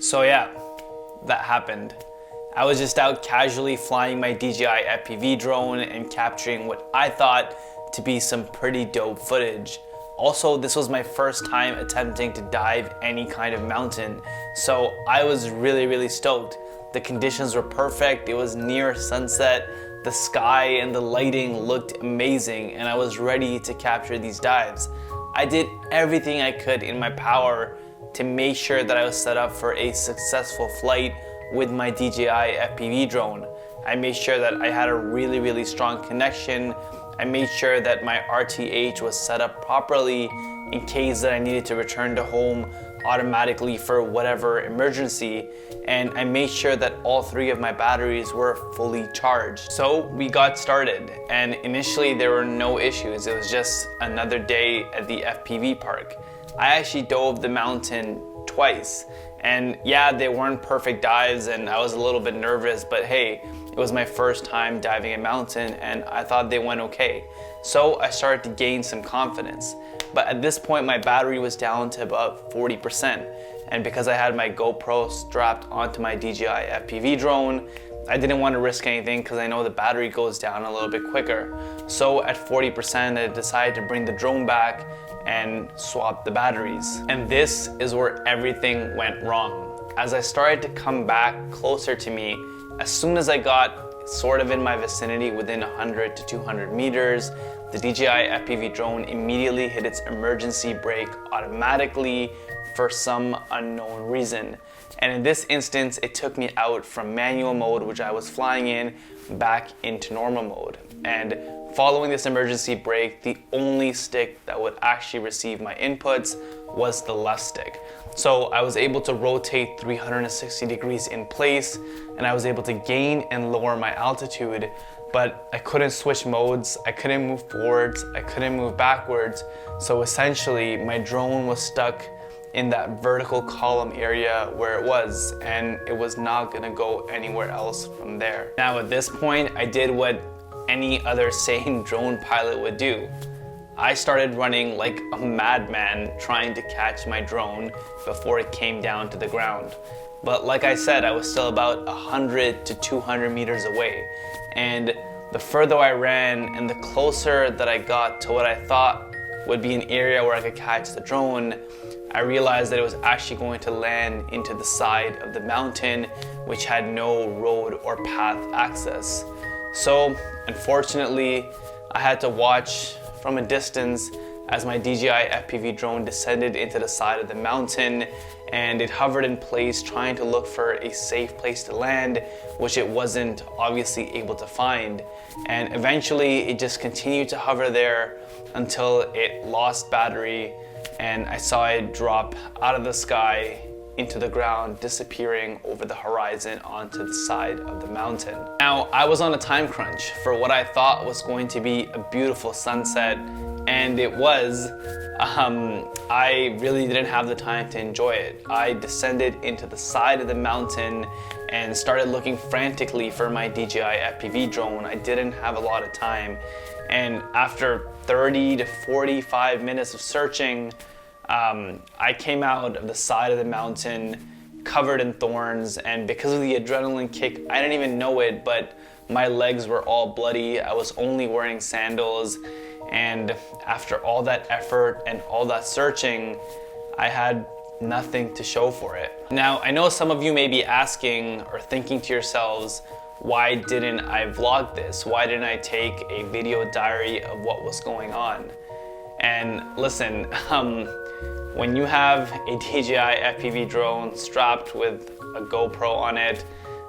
So yeah, that happened. I was just out casually flying my DJI FPV drone and capturing what I thought to be some pretty dope footage. Also, this was my first time attempting to dive any kind of mountain, so I was really stoked. The conditions were perfect, it was near sunset, the sky and the lighting looked amazing, and I was ready to capture these dives. I did everything I could in my power to make sure that I was set up for a successful flight with my DJI FPV drone. I made sure that I had a really strong connection. I made sure that my RTH was set up properly in case that I needed to return to home automatically for whatever emergency, and I made sure that all 3 of my batteries were fully charged. So we got started, and initially there were no issues. It was just another day at the FPV park. I actually dove the mountain twice, and yeah, they weren't perfect dives and I was a little bit nervous, but hey, it was my first time diving a mountain and I thought they went okay. So I started to gain some confidence. But at this point, my battery was down to about 40%. And because I had my GoPro strapped onto my DJI FPV drone, I didn't want to risk anything because I know the battery goes down a little bit quicker. So at 40%, I decided to bring the drone back and swap the batteries. And this is where everything went wrong. As I started to come back closer to me, as soon as I got sort of in my vicinity within 100 to 200 meters, the DJI FPV drone immediately hit its emergency brake automatically for some unknown reason. And in this instance, it took me out from manual mode, which I was flying in, back into normal mode. And following this emergency brake, the only stick that would actually receive my inputs was the left stick. So I was able to rotate 360 degrees in place, and I was able to gain and lower my altitude, but I couldn't switch modes, I couldn't move forwards, I couldn't move backwards. So essentially, my drone was stuck in that vertical column area where it was, and it was not gonna go anywhere else from there. Now at this point, I did what any other sane drone pilot would do. I started running like a madman trying to catch my drone before it came down to the ground. But like I said, I was still about 100 to 200 meters away. And the further I ran and the closer that I got to what I thought would be an area where I could catch the drone, I realized that it was actually going to land into the side of the mountain, which had no road or path access. So unfortunately, I had to watch from a distance as my DJI FPV drone descended into the side of the mountain, and it hovered in place trying to look for a safe place to land, which it wasn't obviously able to find. And eventually it just continued to hover there until it lost battery, and I saw it drop out of the sky into the ground, disappearing over the horizon onto the side of the mountain. Now, I was on a time crunch for what I thought was going to be a beautiful sunset, and it was. I really didn't have the time to enjoy it. I descended into the side of the mountain and started looking frantically for my DJI FPV drone. I didn't have a lot of time, and after 30 to 45 minutes of searching, I came out of the side of the mountain covered in thorns, and because of the adrenaline kick, I didn't even know it, but my legs were all bloody. I was only wearing sandals, and after all that effort and all that searching, I had nothing to show for it. Now, I know some of you may be asking or thinking to yourselves, why didn't I vlog this? Why didn't I take a video diary of what was going on? And listen, when you have a DJI FPV drone strapped with a GoPro on it,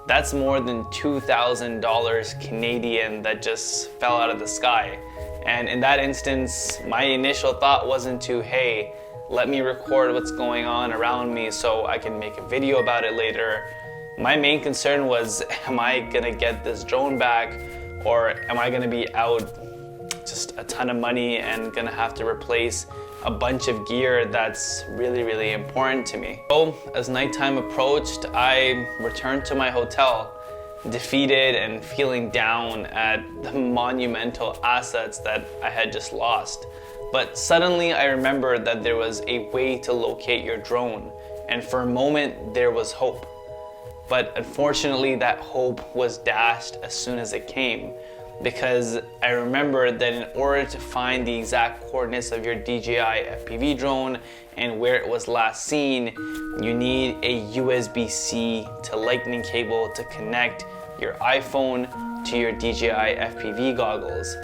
that's more than $2,000 Canadian that just fell out of the sky. And in that instance, my initial thought wasn't to, hey, let me record what's going on around me so I can make a video about it later. My main concern was, am I gonna get this drone back, or am I gonna be out just a ton of money and gonna have to replace a bunch of gear that's really important to me? So as nighttime approached, I returned to my hotel, defeated and feeling down at the monumental assets that I had just lost. But suddenly I remembered that there was a way to locate your drone, and for a moment there was hope. But unfortunately that hope was dashed as soon as it came, because I remembered that in order to find the exact coordinates of your DJI FPV drone and where it was last seen, you need a USB-C to Lightning cable to connect your iPhone to your DJI FPV goggles.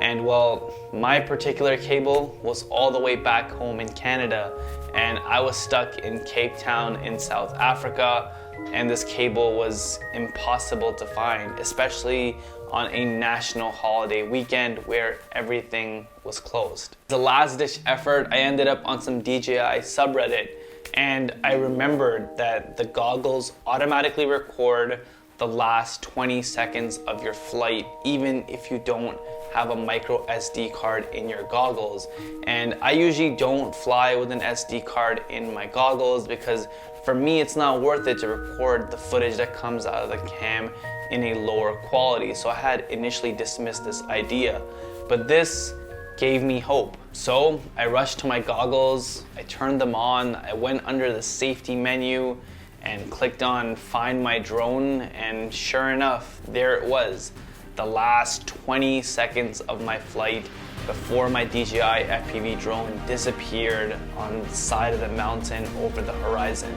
And well, my particular cable was all the way back home in Canada, and I was stuck in Cape Town in South Africa, and this cable was impossible to find, especially on a national holiday weekend where everything was closed. As a last ditch effort, I ended up on some DJI subreddit, and I remembered that the goggles automatically record the last 20 seconds of your flight, even if you don't have a micro SD card in your goggles. And I usually don't fly with an SD card in my goggles because for me it's not worth it to record the footage that comes out of the cam in a lower quality. So I had initially dismissed this idea, but this gave me hope. So I rushed to my goggles, I turned them on, I went under the safety menu and clicked on Find My Drone, and sure enough, there it was, the last 20 seconds of my flight before my DJI FPV drone disappeared on the side of the mountain over the horizon.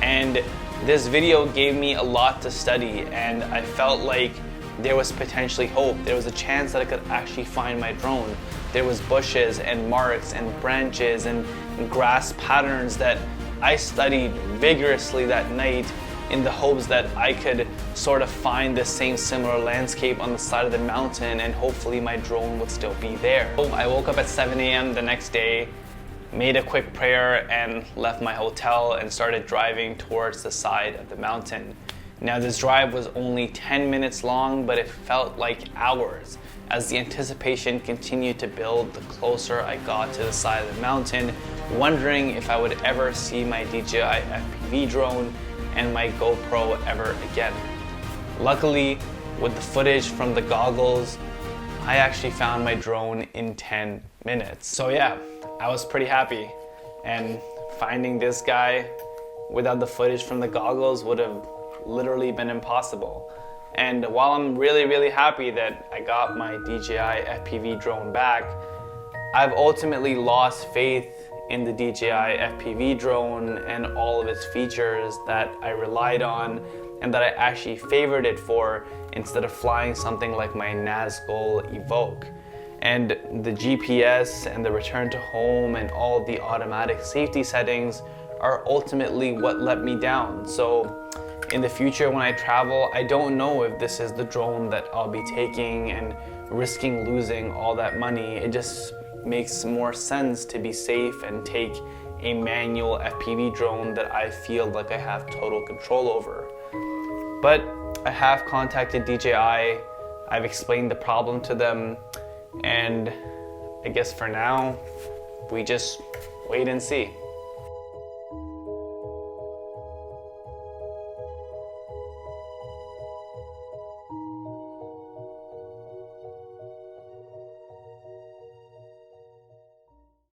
And this video gave me a lot to study, and I felt like there was potentially hope. There was a chance that I could actually find my drone. There was bushes and marks and branches and grass patterns that I studied vigorously that night in the hopes that I could sort of find the same similar landscape on the side of the mountain, and hopefully my drone would still be there. So I woke up at 7 a.m. the next day, made a quick prayer, and left my hotel and started driving towards the side of the mountain. Now this drive was only 10 minutes long, but it felt like hours as the anticipation continued to build the closer I got to the side of the mountain, wondering if I would ever see my DJI FPV drone and my GoPro ever again. Luckily, with the footage from the goggles, I actually found my drone in 10 minutes. So yeah, I was pretty happy, and finding this guy without the footage from the goggles would have literally been impossible. And while I'm really happy that I got my DJI FPV drone back, I've ultimately lost faith in the DJI FPV drone and all of its features that I relied on and that I actually favored it for instead of flying something like my Nazgul Evoke. And the GPS and the return to home and all the automatic safety settings are ultimately what let me down. So in the future when I travel, I don't know if this is the drone that I'll be taking and risking losing all that money. It just makes more sense to be safe and take a manual FPV drone that I feel like I have total control over. But I have contacted DJI, I've explained the problem to them, and I guess for now, we just wait and see.